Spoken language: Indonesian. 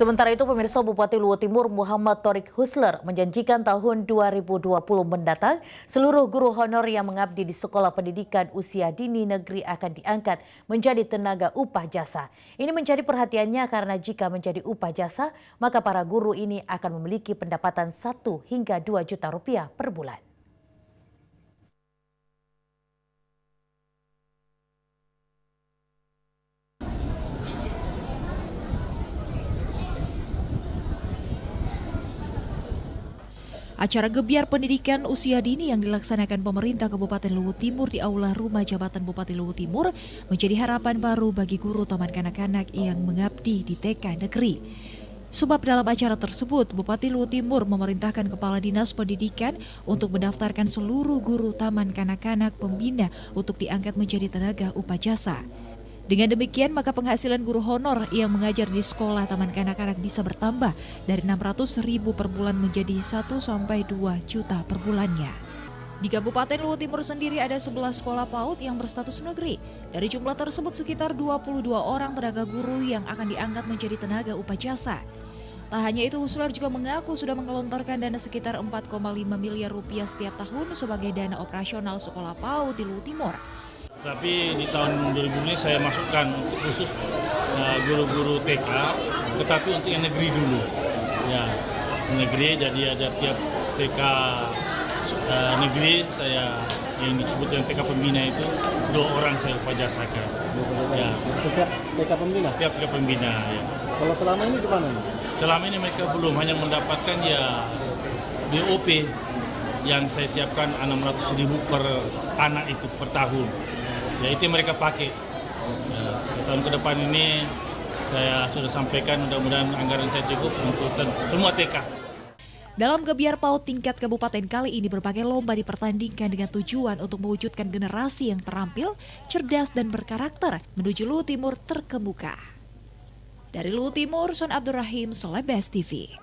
Sementara itu, pemirsa, Bupati Luwu Timur Muhammad Thorik Husler menjanjikan tahun 2020 mendatang seluruh guru honor yang mengabdi di sekolah pendidikan usia dini negeri akan diangkat menjadi tenaga upah jasa. Ini menjadi perhatiannya karena jika menjadi upah jasa, maka para guru ini akan memiliki pendapatan 1 hingga 2 juta rupiah per bulan. Acara Gebyar Pendidikan Usia Dini yang dilaksanakan pemerintah Kabupaten Luwu Timur di Aula Rumah Jabatan Bupati Luwu Timur menjadi harapan baru bagi guru taman kanak-kanak yang mengabdi di TK negeri. Sebab dalam acara tersebut, Bupati Luwu Timur memerintahkan Kepala Dinas Pendidikan untuk mendaftarkan seluruh guru taman kanak-kanak pembina untuk diangkat menjadi tenaga upah jasa. Dengan demikian, maka penghasilan guru honor yang mengajar di sekolah taman kanak-kanak bisa bertambah dari 600.000 per bulan menjadi 1 sampai 2 juta per bulannya. Di Kabupaten Luwu Timur sendiri ada 11 sekolah PAUD yang berstatus negeri. Dari jumlah tersebut sekitar 22 orang tenaga guru yang akan diangkat menjadi tenaga upah jasa. Tak hanya itu, Husler juga mengaku sudah mengelontorkan dana sekitar 4,5 miliar rupiah setiap tahun sebagai dana operasional sekolah PAUD di Luwu Timur. Tapi di tahun 2000 ini saya masukkan khusus guru-guru TK, tetapi untuk yang negeri dulu. Ya, negeri, jadi ada tiap TK negeri saya yang disebut dengan TK pembina itu 2 orang saya upah jasakan. Ya. Setiap TK pembina? Tiap TK pembina, ya. Kalau selama ini gimana? Selama ini mereka belum, hanya mendapatkan ya BOP yang saya siapkan 600.000 per anak itu per tahun. Ya, itu yang mereka pakai. Ya, tahun ke depan ini saya sudah sampaikan, mudah-mudahan anggaran saya cukup untuk semua TK. Dalam Gebyar PAUD tingkat kabupaten kali ini berbagai lomba dipertandingkan dengan tujuan untuk mewujudkan generasi yang terampil, cerdas dan berkarakter menuju Luwu Timur terkemuka. Dari Luwu Timur, Son Abdurrahim, Solebes TV.